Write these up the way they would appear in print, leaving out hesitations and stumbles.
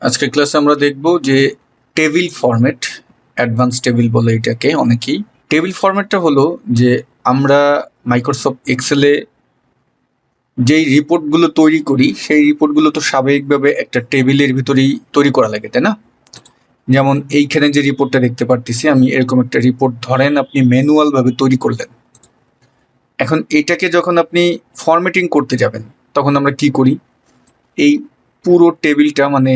আজকের ক্লাসে আমরা দেখব যে টেবিল ফরম্যাট, অ্যাডভান্স টেবিল বলে এটাকে অনেকেই। টেবিল ফরম্যাটটা হলো যে আমরা মাইক্রোসফট এক্সেলে যেই রিপোর্টগুলো তৈরি করি সেই রিপোর্টগুলো তো স্বাভাবিকভাবে একটা টেবিলের ভিতরেই তৈরি করা লাগে, তাই না? যেমন এইখানে যে রিপোর্টটা দেখতে পারতেছি আমি, এরকম একটা রিপোর্ট ধরেন আপনি ম্যানুয়ালভাবে তৈরি করলেন। এখন এটাকে যখন আপনি ফরম্যাটিং করতে যাবেন তখন আমরা কি করি, এই পুরো টেবিলটা মানে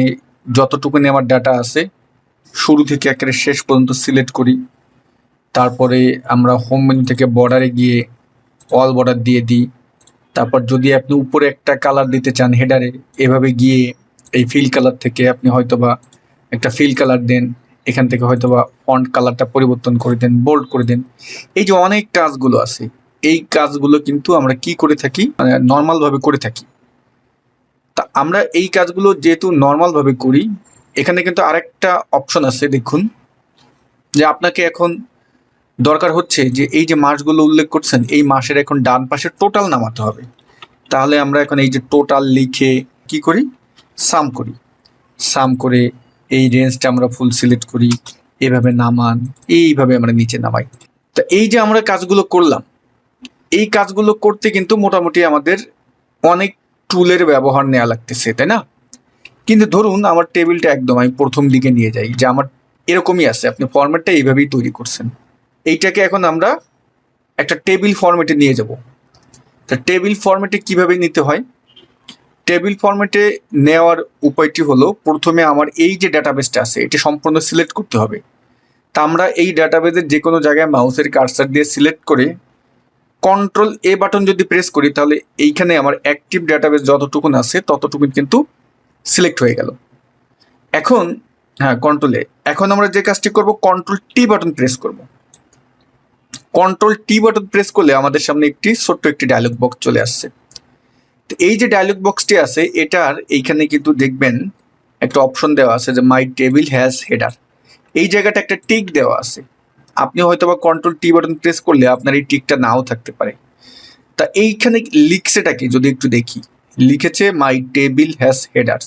যতটুকুনি আমার ডাটা আছে শুরু থেকে একেবারে শেষ পর্যন্ত সিলেক্ট করি। তারপরে আমরা হোম মেনু থেকে বর্ডারে গিয়ে অল বর্ডার দিয়ে দিই। তারপর যদি আপনি উপরে একটা কালার দিতে চান হেডারে, এভাবে গিয়ে এই ফিল কালার থেকে আপনি হয়তোবা একটা ফিল কালার দেন, এখান থেকে হয়তোবা ফন্ট কালারটা পরিবর্তন করে দেন, বোল্ড করে দেন। এই যে অনেক কাজগুলো আছে, এই কাজগুলো কিন্তু আমরা কি করে থাকি, মানে নর্মালভাবে করে থাকি। তা আমরা এই কাজগুলো যেহেতু নর্মালভাবে করি, এখানে কিন্তু আরেকটা অপশন আছে, দেখুন যে আপনাকে এখন দরকার হচ্ছে যে এই যে মাসগুলো উল্লেখ করছেন এই মাসের এখন ডান পাশে টোটাল নামাতে হবে। তাহলে আমরা এখন এই যে টোটাল লিখে কি করি, সাম করি। সাম করে এই রেঞ্জটা আমরা ফুল সিলেক্ট করি, এভাবে নামান, এইভাবে আমরা নিচে নামাই। তা এই যে আমরা কাজগুলো করলাম, এই কাজগুলো করতে কিন্তু মোটামুটি আমাদের অনেক টুলের ব্যবহার নেওয়া লাগতেছে, তাই না? কিন্তু ধরুন আমার টেবিলটা একদম আমি প্রথম দিকে নিয়ে যাই, যে আমার এরকমই আছে, আপনি ফরম্যাটটা এইভাবেই তৈরি করছেন। এইটাকে এখন আমরা একটা টেবিল ফরম্যাটে নিয়ে যাব। তা টেবিল ফরম্যাটে কিভাবে নিতে হয়, টেবিল ফরম্যাটে নেওয়ার উপায়টি হলো প্রথমে আমার এই যে ডাটাবেসটা আছে এটা সম্পূর্ণ সিলেক্ট করতে হবে। তা আমরা এই ডাটাবেসের যে কোনো জায়গায় মাউসের কার্সার দিয়ে সিলেক্ট করে কন্ট্রোল এ বাটন যদি প্রেস করি, তাহলে এইখানে আমার অ্যাক্টিভ ডাটাবেস যতটুকুন আছে ততটুকুন কিন্তু সিলেক্ট হয়ে গেল। এখন কন্ট্রোল এ, এখন আমরা যে কাজটি করব কন্ট্রোল টি বাটন প্রেস করব। কন্ট্রোল টি বাটন প্রেস করলে আমাদের সামনে একটি ছোট্ট একটি ডায়লগ বক্স চলে আসছে। তো এই যে ডায়লগ বক্সটি আছে এটার এইখানে কিন্তু দেখবেন একটা অপশন দেওয়া আছে যে মাই টেবিল হ্যাজ হেডার। এই জায়গাটা একটা টিক দেওয়া আছে। আপনি হয়তো বা কন্ট্রোল টি বাটন প্রেস করলে আপনার এই টিকটা নাও থাকতে পারে। তা এইখানে লিখছেটা কি যদি একটু দেখি, লিখেছে মাই টেবিল হ্যাজ হেডার্স।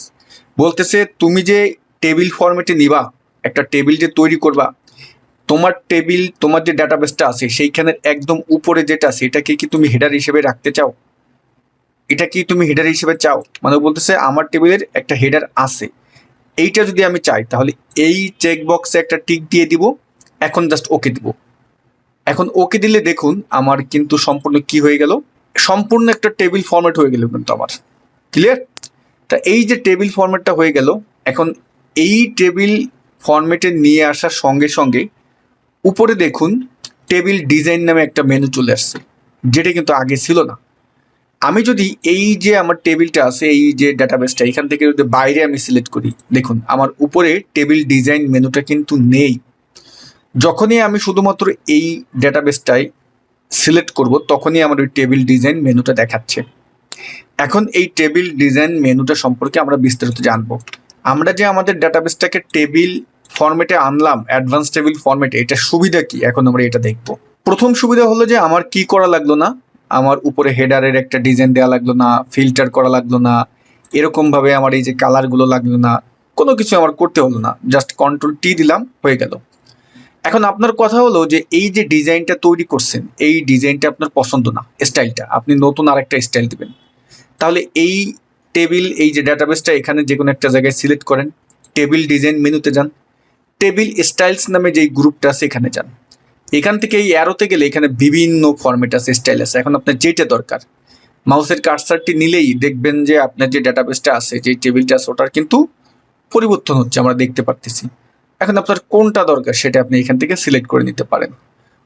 বলতেছে তুমি যে টেবিল ফরম্যাটে নিবা, একটা টেবিল যে তৈরি করবা, তোমার টেবিল তোমার যে ডাটাবেসটা আছে সেইখানের একদম উপরে যেটা আছে এটাকে কি তুমি হেডার হিসেবে রাখতে চাও, এটা কি তুমি হেডার হিসেবে চাও? মানে বলতেছে আমার টেবিলের একটা হেডার আছে, এইটা যদি আমি চাই তাহলে এই চেক বক্সে একটা টিক দিয়ে দিব। এখন জাস্ট ওকে দিব। এখন ওকে দিলে দেখুন আমার কিন্তু সম্পূর্ণ কি হয়ে গেল, সম্পূর্ণ একটা টেবিল ফরম্যাট হয়ে গেল কিন্তু আমার। ক্লিয়ার? তা এই যে টেবিল ফরম্যাটটা হয়ে গেল, এখন এই টেবিল ফরম্যাটে নিয়ে আসার সঙ্গে সঙ্গে উপরে দেখুন টেবিল ডিজাইন নামে একটা মেনু চলে আসছে, যেটা কিন্তু আগে ছিল না। আমি যদি এই যে আমার টেবিলটা আছে, এই যে ডাটাবেসটা, এখান থেকে যদি বাইরে আমি সিলেক্ট করি, দেখুন আমার উপরে টেবিল ডিজাইন মেনুটা কিন্তু নেই। যখনই আমি শুধুমাত্র এই ডাটাবেসটাই সিলেক্ট করব তখনই আমার ওই টেবিল ডিজাইন মেনুটা দেখাচ্ছে। এখন এই টেবিল ডিজাইন মেনুটা সম্পর্কে আমরা বিস্তারিত জানবো। আমরা যে আমাদের ডাটাবেসটাকে টেবিল ফরম্যাটে আনলাম, অ্যাডভান্স টেবিল ফরম্যাটে, এটা সুবিধা কি এখন আমরা এটা দেখব। প্রথম সুবিধা হলো যে আমার কি করা লাগলো না, আমার উপরে হেডারের একটা ডিজাইন দেওয়া লাগলো না, ফিল্টার করা লাগলো না, এরকমভাবে আমার এই যে কালারগুলো লাগলো না, কোনো কিছু আমার করতে হলো না, জাস্ট কন্ট্রোল টি দিলাম, হয়ে গেল। এখন আপনার কথা হলো যে এই যে ডিজাইনটা তৈরি করছেন এই ডিজাইনটা আপনার পছন্দ না, স্টাইলটা, আপনি নতুন আরেকটা স্টাইল দিবেন। তাহলে এই টেবিল, এই যে ডাটাবেসটা এখানে যে কোনো একটা জায়গায় সিলেক্ট করেন, টেবিল ডিজাইন মেনুতে যান, টেবিল স্টাইলস নামে যেই গ্রুপটা আছে এখানে যান। এখান থেকে এই অ্যারোতে গেলে এখানে বিভিন্ন ফরম্যাট আছে, স্টাইল আছে। এখন আপনার যেটা দরকার মাউসের কার্সারটি নিলেই দেখবেন যে আপনার যে ডাটাবেসটা আছে, যে টেবিলটা আছে ওটার কিন্তু পরিবর্তন হচ্ছে, আমরা দেখতে পারতেছি। এখন আপনার কোনটা দরকার সেটা আপনি এখান থেকে সিলেক্ট করে নিতে পারেন।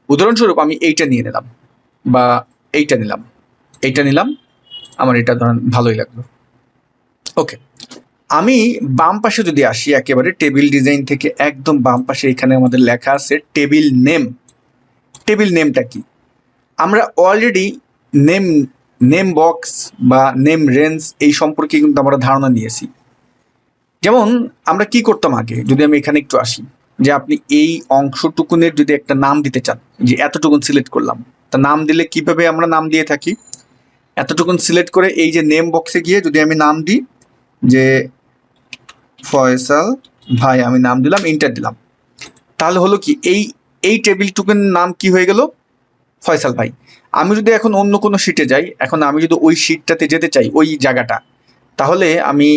উদাহরণস্বরূপ আমি এইটা নিয়ে নিলাম বা এইটা নিলাম, এইটা নিলাম, আমার এটা ধরেন ভালোই লাগলো। ওকে, আমি বাম পাশে যদি আসি, একেবারে টেবিল ডিজাইন থেকে একদম বাম পাশে এখানে আমাদের লেখা আছে টেবিল নেম। টেবিল নেমটা কি, আমরা অলরেডি নেম নেম বক্স বা নেম রেঞ্জ এই সম্পর্কে কিন্তু আমরা ধারণা নিয়েছি। যেমন আমরা কি করতাম আগে, যদি আমি এখানে একটু আসি, যে আপনি এই অংশটুকুনের যদি একটা নাম দিতে চান, যে এতটুকুন সিলেক্ট করলাম, তা নাম দিলে কিভাবে আমরা নাম দিয়ে থাকি, এতটুকুন সিলেক্ট করে এই যে নেম বক্সে গিয়ে যদি আমি নাম দিই যে ফয়সাল ভাই আমি নাম দিলাম, এন্টার দিলাম। তাহলে হলো কি, এই টেবিলটুকুর নাম কি হয়ে গেল? ফয়সাল ভাই। আমি যদি এখন অন্য কোনো শিটে যাই, এখন আমি যদি ওই শিটটাতে যেতে চাই, ওই জায়গাটা, তাহলে আমি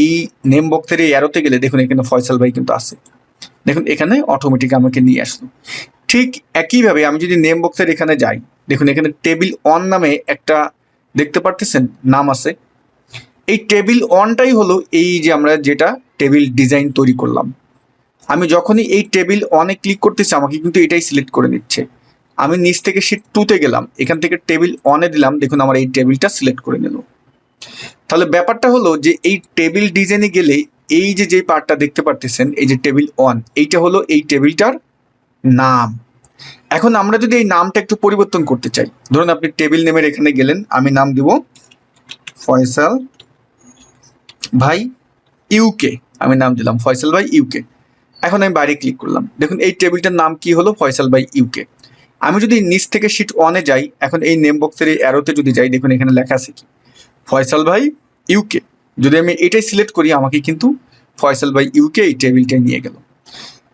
এই নেম বক্সের এই অ্যারোতে গেলে দেখুন এখানে ফয়সাল ভাই কিন্তু আছে। দেখুন এখানে অটোমেটিক আমাকে নিয়ে আসলো। ঠিক একইভাবে আমি যদি নেম বক্সের এখানে যাই, দেখুন এখানে টেবিল অন নামে একটা দেখতে পারতেছেন নাম আছে। এই টেবিল অনটাই হলো এই যে আমরা যেটা টেবিল ডিজাইন তৈরি করলাম। আমি যখনই এই টেবিল অনে ক্লিক করতেছি আমাকে কিন্তু এটাই সিলেক্ট করে নিচ্ছে। আমি নিচ থেকে শিট 2-তে গেলাম, এখান থেকে টেবিল অনে দিলাম, দেখুন আমার এই টেবিলটা সিলেক্ট করে নিল। তাহলে ব্যাপারটা হলো যে এই টেবিল ডিজাইনে গেলে এই যে পার্টটা দেখতে পারতেছেন, এই যে টেবিল অন, এইটা হলো এই টেবিলটার নাম। এখন আমরা যদি এই নামটা একটু পরিবর্তন করতে চাই, ধরুন আপনি টেবিল নেমের এখানে গেলেন, আমি নাম দিব ফয়সাল ভাই ইউকে, আমি নাম দিলাম ফয়সাল ভাই ইউকে। এখন আমি বাইরে ক্লিক করলাম, দেখুন এই টেবিলটার নাম কি হলো? Faisal by UK. আমি যদি নিচ থেকে শিট অনে যাই, এখন এই নেম বক্সের এই অ্যারোতে যদি যাই, দেখুন এখানে লেখা আছে কি? ফয়সাল ভাই ইউকে। যদি আমি এটাই সিলেক্ট করি আমাকে কিন্তু ফয়সাল বাই ইউকে এই টেবিলটাই নিয়ে গেল।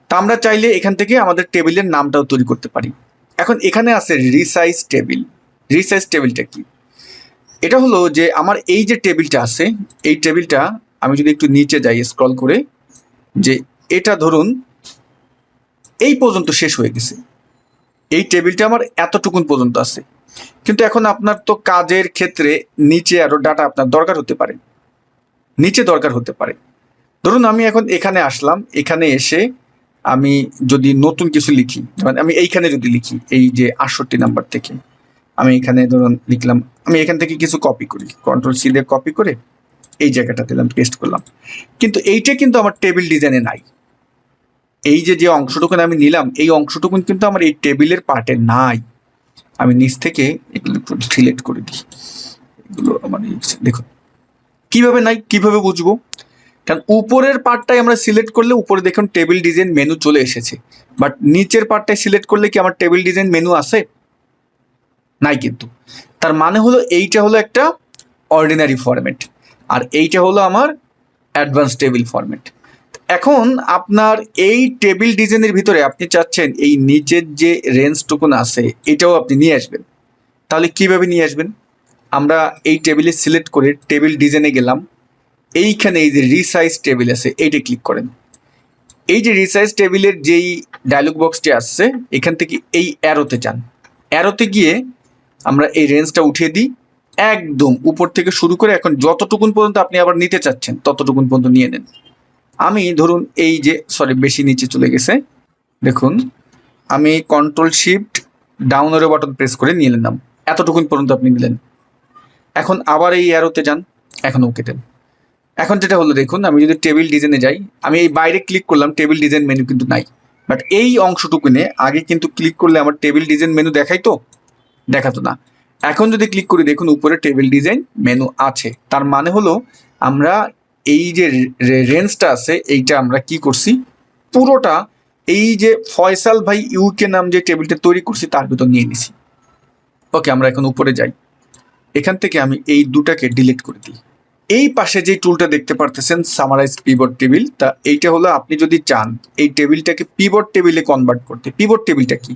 তা আমরা চাইলে এখান থেকে আমাদের টেবিলের নামটাও তৈরি করতে পারি। এখন এখানে আছে রিসাইজ টেবিল। রিসাইজ টেবিলটা কি? এটা হলো যে আমার এই যে টেবিলটা আছে, এই টেবিলটা আমি যদি একটু নিচে যাই স্ক্রল করে, যে এটা ধরুন এই পর্যন্ত শেষ হয়ে গেছে, এই টেবিলটা আমার এতটুকুন পর্যন্ত আছে। কিন্তু এখন আপনার তো কাজের ক্ষেত্রে নিচে আরো ডাটা আপনার দরকার হতে পারে, নিচে দরকার হতে পারে। ধরুন আমি এখন এখানে আসলাম, এখানে এসে আমি যদি নতুন কিছু লিখি, মানে আমি এইখানে যদি লিখি এই যে 68 নাম্বার থেকে, আমি এখানে ধরুন লিখলাম, আমি এখান থেকে কিছু কপি করি, কন্ট্রোল সি দিয়ে কপি করে এই জায়গাটা দিলাম, পেস্ট করলাম। কিন্তু এইটা কিন্তু আমার টেবিল ডিজাইনে নাই। এই যে অংশটুকুন আমি নিলাম, এই অংশটুকুন কিন্তু আমার এই টেবিলের পার্টে নাই। আমি নিচ থেকে এগুলো একটু সিলেক্ট করে দিই, এগুলো আমার দেখুন কিভাবে নাই, কিভাবে বুঝবো? কারণ উপরের পার্টটাই আমরা সিলেক্ট করলে উপরে দেখুন টেবিল ডিজাইন মেনু চলে এসেছে, বাট নিচের পার্টটাই সিলেক্ট করলে কি আমার টেবিল ডিজাইন মেনু আছে? নাই কিন্তু। তার মানে হলো এইটা হলো একটা অর্ডিনারি ফরম্যাট, আর এইটা হলো আমার অ্যাডভান্স টেবিল ফরম্যাট। এখন আপনার এই টেবিল ডিজাইনের ভিতরে আপনি চাচ্ছেন এই নিচের যে রেঞ্জটুকুন আছে এটাও আপনি নিয়ে আসবেন। তাহলে কিভাবে নিয়ে আসবেন? আমরা এই টেবিলে সিলেক্ট করে টেবিল ডিজাইনে গেলাম, এইখানে এই যে রিসাইজ টেবিল আছে এইটা ক্লিক করেন। এই যে রিসাইজ টেবিলের যেই ডায়লগ বক্সটি আসছে এখান থেকে এই অ্যারোতে যান, অ্যারোতে গিয়ে আমরা এই রেঞ্জটা উঠিয়ে দিই একদম উপর থেকে শুরু করে এখন যতটুকুন পর্যন্ত আপনি আবার নিতে চাচ্ছেন ততটুকুন পর্যন্ত নিয়ে নেন। আমি ধরুন এই যে বেশি নিচে চলে গেছে, দেখুন আমি কন্ট্রোল শিফট ডাউন এরো বাটন প্রেস করে নিয়ে নিলাম, এতটুকুন পর্যন্ত আপনি নিলেন। এখন আবার এই অ্যারোতে যান, এখন ওকে দেন। এখন যেটা হলো দেখুন, আমি যদি টেবিল ডিজাইনে যাই, আমি এই বাইরে ক্লিক করলাম, টেবিল ডিজাইন মেনু কিন্তু নাই। বাট এই অংশটুকুনে আগে কিন্তু ক্লিক করলে আমার টেবিল ডিজাইন মেনু দেখাইতো, দেখাতো না। এখন যদি ক্লিক করি দেখুন উপরে টেবিল ডিজাইন মেনু আছে। তার মানে হলো আমরা এই যে রেঞ্জটা আছে এইটা আমরা কি করছি, পুরোটা এই যে ফয়সাল ভাই ইউকে নাম যে টেবিলটা তৈরি করছি তার ভিতর নিয়ে নিছি। ওকে, আমরা এখন উপরে যাই, এখান থেকে আমি এই দুটাকে ডিলিট করে দিই। এই পাশে যে টুলটা দেখতে পারতেছেন সামারাইজ পিভট টেবিল, তা এইটা হলো আপনি যদি চান এই টেবিলটাকে পিভট টেবিলে কনভার্ট করতে। পিভট টেবিলটা কি?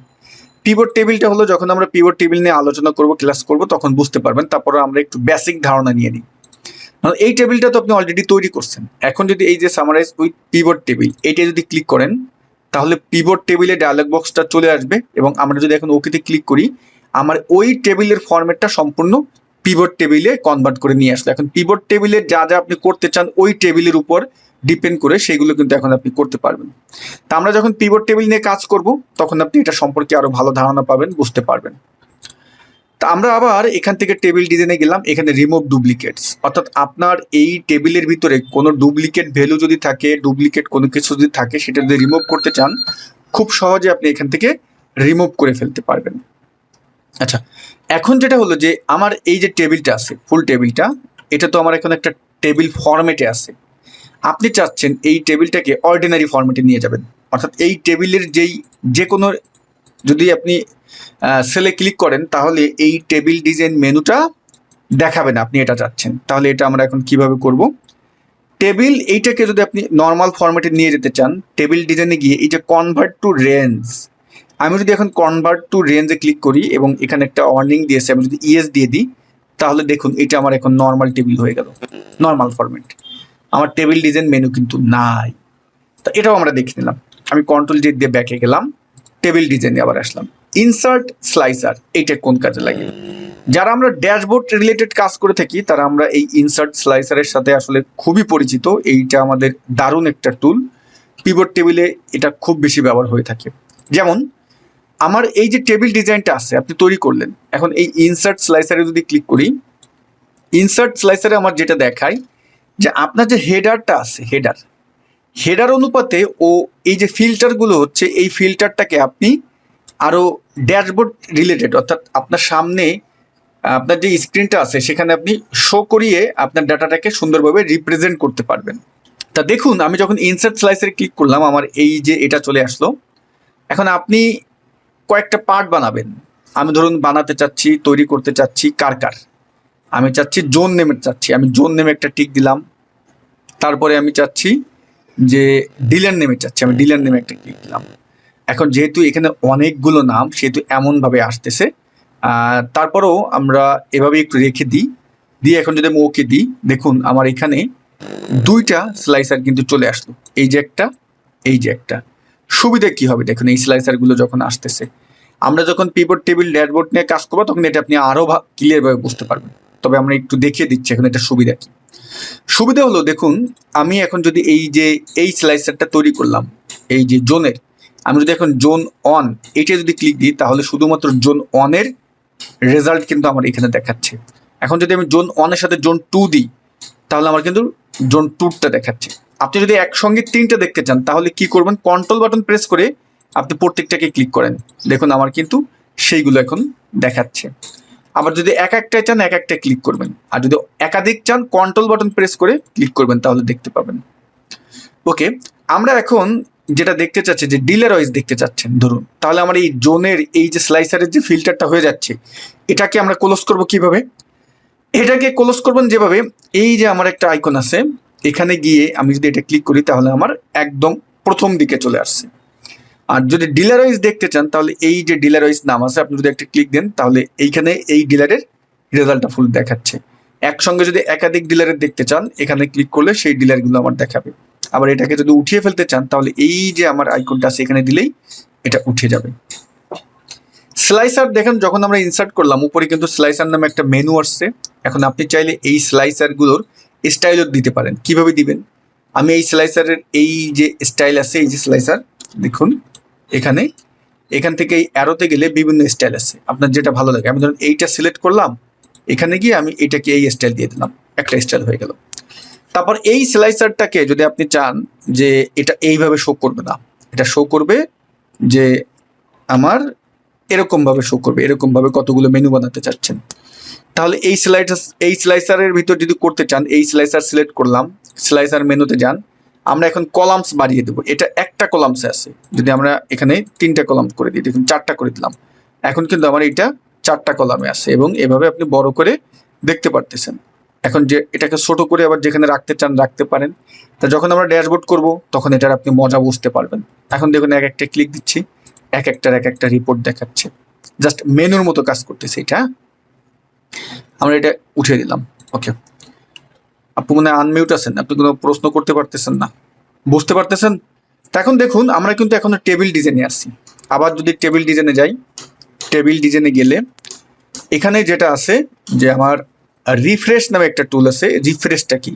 পিভট টেবিলটা হলো যখন আমরা পিভট টেবিল নিয়ে আলোচনা করব, ক্লাস করব, তখন বুঝতে পারবেন। তারপরে আমরা একটু বেসিক ধারণা নিয়ে নিই। এই টেবিলটা তো আপনি অলরেডি তৈরি করছেন। এখন যদি এই যে সামারাইজ উইথ পিভট টেবিল এইটা যদি ক্লিক করেন তাহলে পিভট টেবিলে ডায়লগ বক্সটা চলে আসবে, এবং আমরা যদি এখন ওকেতে ক্লিক করি আমার ওই টেবিলের ফরম্যাটটা সম্পূর্ণ পিভট টেবিলে কনভার্ট করে নিয়ে আসলো। এখন পিভট টেবিলে যা যা আপনি করতে চান ওই টেবিলের উপর ডিপেন্ড করে সেগুলো কিন্তু এখন আপনি করতে পারবেন। তা আমরা যখন পিভট টেবিল নিয়ে কাজ করব তখন আপনি এটা সম্পর্কে আরো ভালো ধারণা পাবেন, বুঝতে পারবেন। তা আমরা আবার এখান থেকে টেবিল ডিজাইনে গেলাম, এখানে রিমুভ ডুপ্লিকেটস, অর্থাৎ আপনার এই টেবিলের ভিতরে কোনো ডুপ্লিকেট ভ্যালু যদি থাকে, ডুপ্লিকেট কোনো কিছু যদি থাকে সেটা যদি রিমুভ করতে চান খুব সহজে আপনি এখান থেকে রিমুভ করে ফেলতে পারবেন। আচ্ছা, এখন যেটা হলো যে আমার এই যে টেবিলটা আছে ফুল টেবিলটা, এটা তো আমার এখন একটা টেবিল ফরম্যাটে আছে। আপনি চাচ্ছেন এই টেবিলটাকে অর্ডিনারি ফরম্যাটে নিয়ে যাবেন, অর্থাৎ এই টেবিলের যে কোনো যদি আপনি সেলে ক্লিক করেন তাহলে এই টেবিল ডিজাইন মেনুটা দেখাবে না, আপনি এটা চাচ্ছেন। তাহলে এটা আমরা এখন কিভাবে করব? টেবিল এইটাকে যদি আপনি নর্মাল ফরম্যাটে নিয়ে যেতে চান, টেবিল ডিজাইনে গিয়ে এই যে কনভার্ট টু রেঞ্জ, আমি যদি এখন কনভার্ট টু রেঞ্জে ক্লিক করি এবং এখানে একটা ওয়ার্নিং দিয়েছে, আমি যদি ইয়েস দিয়ে দিই, তাহলে দেখুন এটা আমার এখন নর্মাল টেবিল হয়ে গেল, নর্মাল ফরম্যাট। আমার টেবিল ডিজাইন মেনু কিন্তু নাই। তা এটাও আমরা দেখে নিলাম। আমি কন্ট্রোল জেড দিয়ে ব্যাকে গেলাম, টেবিল ডিজাইনে আবার আসলাম। ইনসার্ট স্লাইসার, এইটা কোন কাজে লাগে? যারা আমরা ড্যাশবোর্ড রিলেটেড কাজ করে থাকি তারা আমরা এই ইনসার্ট স্লাইসারের সাথে আসলে খুবই পরিচিত। এইটা আমাদের দারুণ একটা টুল, পিভট টেবিলে এটা খুব বেশি ব্যবহার হয়ে থাকে। যেমন আমার এই যে টেবিল ডিজাইনটা আছে আপনি তৈরি করলেন, এখন এই ইনসার্ট স্লাইসারে যদি ক্লিক করি, ইনসার্ট স্লাইসারে আমার যেটা দেখায় যে আপনার যে হেডারটা আছে, হেডার অনুপাতে ও এই যে ফিল্টারগুলো হচ্ছে, এই ফিল্টারটাকে আপনি আরও ড্যাশবোর্ড রিলেটেড, অর্থাৎ আপনার সামনে আপনার যে স্ক্রিনটা আছে সেখানে আপনি শো করিয়ে আপনার ডাটাটাকে সুন্দরভাবে রিপ্রেজেন্ট করতে পারবেন। তা দেখুন আমি যখন ইনসার্ট স্লাইসারে ক্লিক করলাম, আমার এই যে এটা চলে আসলো। এখন আপনি কয়েকটা পার্ট বানাবেন, আমি ধরুন বানাতে চাচ্ছি, তৈরি করতে চাচ্ছি কার, আমি চাচ্ছি জোন নেমে চাচ্ছি, আমি জোন নেমে একটা টিক দিলাম। তারপরে আমি চাচ্ছি যে ডিলার নেমে চাচ্ছি, আমি ডিলার নেমে একটা ক্লিক দিলাম। এখন যেহেতু এখানে অনেকগুলো নাম সেহেতু এমনভাবে আসতেছে, তারপরেও আমরা এভাবে একটু রেখে দিই, দিয়ে এখন যদি আমি ওকে দিই, দেখুন আমার এখানে দুইটা স্লাইসার কিন্তু চলে আসলো, এই যে একটা, এই যে একটা। সুবিধা কি হবে দেখুন, এই স্লাইসারগুলো যখন আসতেছে, আমরা যখন পিভট টেবিল ড্যাশবোর্ড নিয়ে কাজ করবো তখন এটা আপনি আরও ক্লিয়ারভাবে বুঝতে পারবেন। তবে আমরা একটু দেখিয়ে দিচ্ছি এখন এটা সুবিধা কি। সুবিধা হলো দেখুন, আমি এখন যদি এই যে এই স্লাইসারটা তৈরি করলাম এই যে জোনের, আমি যদি এখন জোন অন এটা যদি ক্লিক দিই তাহলে শুধুমাত্র জোন অনের রেজাল্ট কিন্তু আমার এখানে দেখাচ্ছে। এখন যদি আমি জোন অনের সাথে জোন 2 দিই তাহলে আমার কিন্তু জোন 2টা দেখাচ্ছে। আপনি যদি একসঙ্গে 3টা দেখতে চান তাহলে কি করবেন, কন্ট্রোল বাটন প্রেস করে আপনি প্রত্যেকটাকে ক্লিক করেন, দেখুন আমার কিন্তু সেইগুলো এখন দেখাচ্ছে। আবার যদি এক একটাই চান এক একটা ক্লিক করবেন, আর যদি একাধিক চান কন্ট্রোল বাটন প্রেস করে ক্লিক করবেন, তাহলে দেখতে পাবেন। ওকে, আমরা এখন যেটা দেখতে চাচ্ছি যে ডিলার ওয়াইজ দেখতে চাচ্ছেন ধরুন, তাহলে আমার এই জোনের এই যে স্লাইসারের যে ফিল্টারটা হয়ে যাচ্ছে এটাকে আমরা ক্লোজ করব কিভাবে? এটাকে ক্লোজ করবেন যেভাবে, এই যে আমার একটা আইকন আছে, এখানে গিয়ে আমি যদি এটা ক্লিক করি তাহলে আমার একদম প্রথম দিকে চলে আসছে। আর যদি ডিলার ওয়াইজ দেখতে চান তাহলে এই যে ডিলার ওয়াইজ নাম আছে, আপনি যদি একটা ক্লিক দেন তাহলে এইখানে এই ডিলারের রেজাল্টটা ফুল দেখাচ্ছে। একসঙ্গে যদি একাধিক ডিলারের দেখতে চান এখানে ক্লিক করলে সেই ডিলারগুলো আমার দেখাবে। আবার এটাকে যদি উঠিয়ে ফেলতে চান তাহলে এই যে আমার আইকনটা আছে এখানে দিলেই এটা উঠে যাবে। স্লাইসার দেখেন যখন আমরা ইনসার্ট করলাম উপরে কিন্তু স্লাইসার নামে একটা মেনু আসছে। এখন আপনি চাইলে এই স্লাইসারগুলোর স্টাইলও দিতে পারেন। কিভাবে দিবেন? আমি এই স্লাইসারের এই যে স্টাইল আছে, এই যে স্লাইসার দেখুন এখান থেকে এই অ্যারোতে গেলে বিভিন্ন স্টাইল আছে, আপনার যেটা ভালো লাগে। আমি ধরুন এইটা সিলেক্ট করলাম, এখানে গিয়ে আমি এটাকে এই স্টাইল দিয়ে দিলাম, একটা স্টাইল হয়ে গেল। তারপর এই স্লাইসারটাকে যদি আপনি চান যে এটা এইভাবে শো করবে না, এটা শো করবে যে আমার এরকমভাবে শো করবে, এরকমভাবে কতগুলো মেনু বানাতে চাচ্ছেন, তাহলে এই স্লাইসারের ভিতর যদি করতে চান এই স্লাইসার সিলেক্ট করলাম, স্লাইসার মেনুতে যান, আমরা এখন কলামস বাড়িয়ে দেবো। এটা একটা কলামসে আছে, যদি আমরা এখানে 3টা কলাম করে দিই, দেখুন 4টা করে দিলাম, এখন কিন্তু আমার এটা 4টা কলামে আছে এবং এভাবে আপনি বড় করে দেখতে পারতেছেন। এখন যে এটাকে ছোট করে আবার যেখানে রাখতে চান রাখতে পারেন। তা যখন আমরা ড্যাশবোর্ড করব তখন এটার আপনি মজা বুঝতে পারবেন। এখন দেখুন এক একটা ক্লিক দিচ্ছি, এক একটা রিপোর্ট দেখাচ্ছে, জাস্ট মেনুর মতো কাজ করতেছে এটা। আমরা এটা উঠিয়ে দিলাম। ওকে, আপনি মনে হয় আনমিউট আছেন, আপনি কোনো প্রশ্ন করতে পারতেছেন না, বুঝতে পারতেছেন? তা এখন দেখুন আমরা কিন্তু এখনো টেবিল ডিজাইনে আসছি। আবার যদি টেবিল ডিজাইনে যাই, টেবিল ডিজাইনে গেলে এখানে যেটা আছে যে আমার রিফ্রেশ নামে একটা টুল আছে। রিফ্রেশটা কি?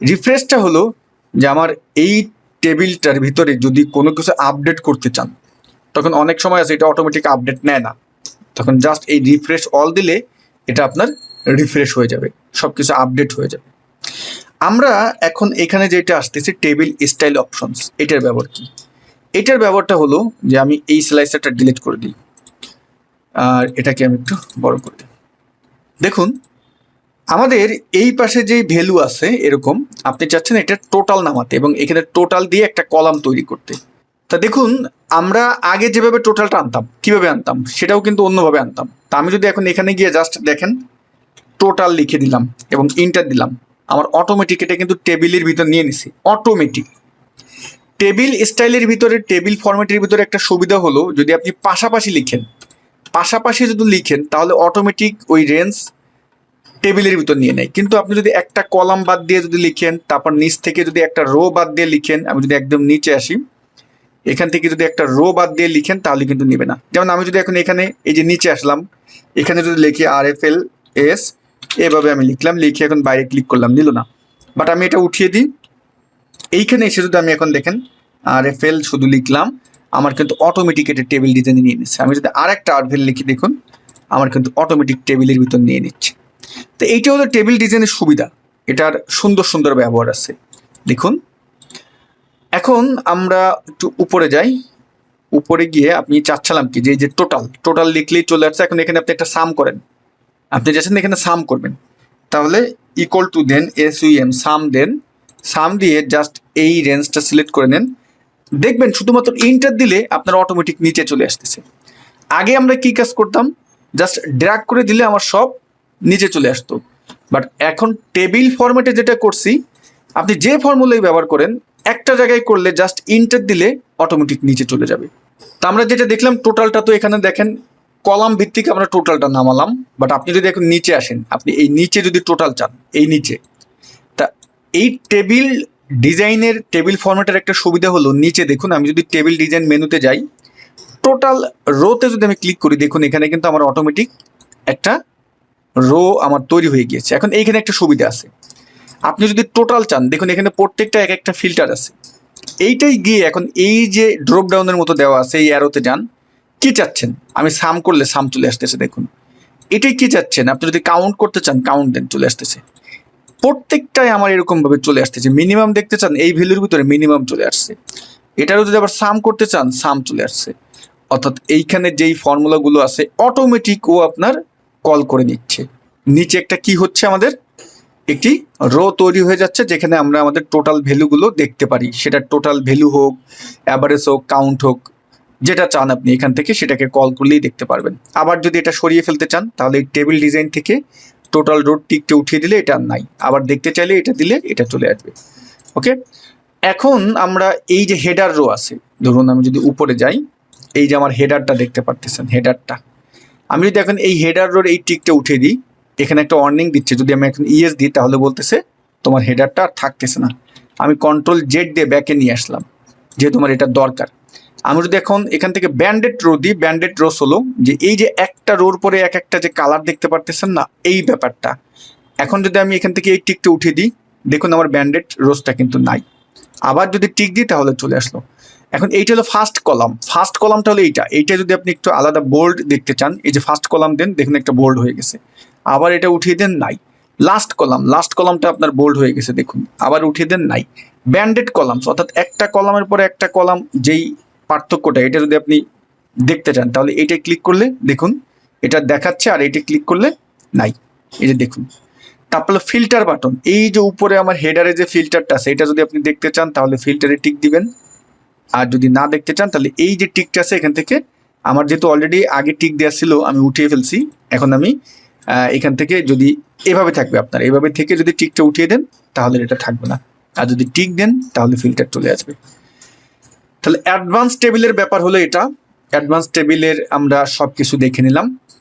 রিফ্রেশটা হলো যে আমার এই টেবিলটার ভিতরে যদি কোনো কিছু আপডেট করতে চান তখন অনেক সময় আছে এটা অটোমেটিক আপডেট নেয় না, তখন জাস্ট এই রিফ্রেশ অল দিলে এটা আপনার রিফ্রেশ হয়ে যাবে, সব কিছু আপডেট হয়ে যাবে। আমরা এখন এখানে যেটা আসতেছি টেবিল স্টাইল অপশনস, এটার ব্যবহার কি? এটার ব্যবহারটা হলো যে আমি এই স্লাইসারটা ডিলিট করে দিই আর এটাকে আমি একটু বড় করে দিই। দেখুন আমাদের এই পাশে যেই ভ্যালু আছে এরকম, আপনি চাচ্ছেন এটা টোটাল নামাতে এবং এখানে টোটাল দিয়ে একটা কলাম তৈরি করতে। তা দেখুন আমরা আগে যেভাবে টোটালটা আনতাম, কিভাবে আনতাম সেটাও কিন্তু অন্যভাবে আনতাম। তা আমি যদি এখন এখানে গিয়ে জাস্ট দেখেন টোটাল লিখে দিলাম এবং ইন্টার দিলাম, আমার অটোমেটিক এটা কিন্তু টেবিলের ভিতর নিয়ে নিছি অটোমেটিক। টেবিল স্টাইলের ভিতরে, টেবিল ফরম্যাটের ভিতরে একটা সুবিধা হলো যদি আপনি পাশাপাশি যদি লিখেন তাহলে অটোমেটিক ওই রেঞ্জ টেবিলের ভিতর নিয়ে নেয়। কিন্তু আপনি যদি একটা কলাম বাদ দিয়ে যদি লিখেন, তারপর নিচ থেকে যদি একটা রো বাদ দিয়ে লিখেন, আমি যদি একদম নিচে আসি, এখান থেকে যদি একটা রো বাদ দিয়ে লিখেন তাহলে কিন্তু নেবে না। যেমন আমি যদি এখন এখানে এই যে নিচে আসলাম, এখানে যদি লিখি RFLS, এভাবে আমি লিখলাম, লিখে এখন বাইরে ক্লিক করলাম, নিল না। বাট আমি এটা উঠিয়ে দিই, এইখানে এসে যদি আমি এখন দেখেন RFL শুধু লিখলাম, আমার কিন্তু অটোমেটিক এটা টেবিল ডিজাইনে নিয়ে নিচ্ছে। আমি যদি আরেকটা RFL লিখি, দেখুন আমার কিন্তু অটোমেটিক টেবিলের ভিতর নিয়ে নিচ্ছে। তো এইটা হলো টেবিল ডিজাইনের সুবিধা, এটার সুন্দর সুন্দর ব্যবহার আছে। দেখুন এখন আমরা একটু উপরে যাই, উপরে গিয়ে আপনি চাচ্ছিলাম কি যে এই যে টোটাল লিখলেই চলে আসছে। এখন এখানে আপনি একটা সাম করেন, আপনি যাচ্ছেন এখানে সাম করবেন, তাহলে ইকুয়াল টু দেন SUM সাম দিয়ে জাস্ট এই রেঞ্জটা সিলেক্ট করে নেন। দেখবেন শুধুমাত্র ইন্টার দিলে আপনার অটোমেটিক নিচে চলে আসতেছে। আগে আমরা কি কাজ করতাম, জাস্ট ড্র্যাগ করে দিলে আমার সব নিচে চলে আসতো। বাট এখন টেবিল ফরম্যাটে যেটা করছি, আপনি যে ফর্মুলাই ব্যবহার করেন একটা জায়গায় করলে জাস্ট ইন্টার দিলে অটোমেটিক নিচে চলে যাবে। তা আমরা যেটা দেখলাম টোটালটা, তো এখানে দেখেন কলাম ভিত্তিক আমরা টোটালটা নামালাম। বাট আপনি যদি এখন নিচে আসেন, আপনি এই নিচে যদি টোটাল চান, এই নিচে, তা এই টেবিল ডিজাইনের টেবিল ফরম্যাটের একটা সুবিধা হলো নিচে দেখুন, আমি যদি টেবিল ডিজাইন মেনুতে যাই, টোটাল রোতে যদি আমি ক্লিক করি, দেখুন এখানে কিন্তু আমার অটোমেটিক একটা রো আমার তৈরি হয়ে গিয়েছে। এখন এইখানে একটা সুবিধা আছে, আপনি যদি টোটাল চান, দেখুন এখানে প্রত্যেকটা এক একটা ফিল্টার আছে। এইটাই গিয়ে এখন এই যে ড্রপ ডাউনের মতো দেওয়া আছে, এই অ্যারোতে যান, কি চাচ্ছেন, আমি সাম করলে সাম চলে আসতেছে। দেখুন এটাই কি চাচ্ছেন, আপনি যদি কাউন্ট করতে চান কাউন্ট দেন, চলে আসতেছে। প্রত্যেকটাই আমার এরকমভাবে চলে আসতেছে। মিনিমাম দেখতে চান, এই ভ্যালুর ভিতরে মিনিমাম চলে আসছে। এটারও যদি আবার সাম করতে চান, সাম চলে আসছে। অর্থাৎ এইখানে যেই ফর্মুলাগুলো আছে অটোমেটিক ও আপনার কল করে নিচ্ছে। নিচে একটা কি হচ্ছে, আমাদের একটি রো তৈরি হয়ে যাচ্ছে যেখানে আমরা আমাদের টোটাল ভ্যালুগুলো দেখতে পারি। সেটা টোটাল ভ্যালু হোক, অ্যাভারেজ হোক, কাউন্ট হোক, যেটা চান আপনি এখান থেকে সেটাকে কল করলেই দেখতে পারবেন। আবার যদি এটা সরিয়ে ফেলতে চান, তাহলে এই টেবিল ডিজাইন থেকে টোটাল রো টিকটা উঠিয়ে দিলে এটা নাই, আবার দেখতে চাইলে এটা দিলে এটা চলে আসবে। ওকে, এখন আমরা এই যে হেডার রো আছে, ধরুন আমি যদি উপরে যাই, এই যে আমার হেডারটা দেখতে পারতেছেন, হেডারটা আমি যদি এখন এই হেডার রোর এই টিকটা উঠিয়ে দিই, এখানে একটা ওয়ার্নিং দিচ্ছে। যদি আমি এখন ইয়েস দিই তাহলে বলতেছে তোমার হেডারটা আর থাকতেছে না। আমি CTRL Z দিয়ে ব্যাকে নিয়ে আসলাম, যেহেতু আমার এটা দরকার। আমি যদি এখন এখান থেকে ব্যান্ডেড রো দিই, ব্যান্ডেড রোস হলো যে এই যে একটা রোর পরে এক একটা যে কালার দেখতে পারতেছেন না, এই ব্যাপারটা। এখন যদি আমি এখান থেকে এই টিকটা উঠিয়ে দিই, দেখুন আমার ব্যান্ডেড রোসটা কিন্তু নাই। আবার যদি টিক দিই তাহলে চলে আসলো। এখন এইটা হলো ফার্স্ট কলাম, ফার্স্ট কলামটা হলো এইটা যদি আপনি একটু আলাদা বোল্ড দেখতে চান, এই যে ফার্স্ট কলাম দেন, দেখুন একটা বোল্ড হয়ে গেছে। আবার এটা উঠিয়ে দেন, নাই। লাস্ট কলামটা আপনার বোল্ড হয়ে গেছে, দেখুন আবার উঠিয়ে দেন, নাই। ব্যান্ডেড কলামস, অর্থাৎ একটা কলামের পরে একটা কলাম যেই পার্থক্যটা, এটা যদি আপনি দেখতে চান তাহলে এইটা ক্লিক করলে দেখুন এটা দেখাচ্ছে, আর এইটা ক্লিক করলে নাই। এই যে দেখুন। তারপরে ফিল্টার বাটন, এই যে উপরে আমার হেডারে যে ফিল্টারটা আছে, এটা যদি আপনি দেখতে চান তাহলে ফিল্টারে টিক দিবেন, আর যদি না দেখতে চান তাহলে এই যে টিকটা আছে এখান থেকে, আমার যেহেতু অলরেডি আগে টিক দেওয়া ছিল আমি উঠিয়ে ফেলছি। এখন আমি এখান থেকে যদি এভাবে থাকবে, আপনার এভাবে থেকে যদি টিকটা উঠিয়ে দেন তাহলে এটা থাকবে না, আর যদি টিক দেন তাহলে ফিল্টার চলে আসবে। তাহলে অ্যাডভান্স টেবিলের ব্যাপার হলো এটা। অ্যাডভান্স টেবিলের আমরা সব কিছু দেখে নিলাম।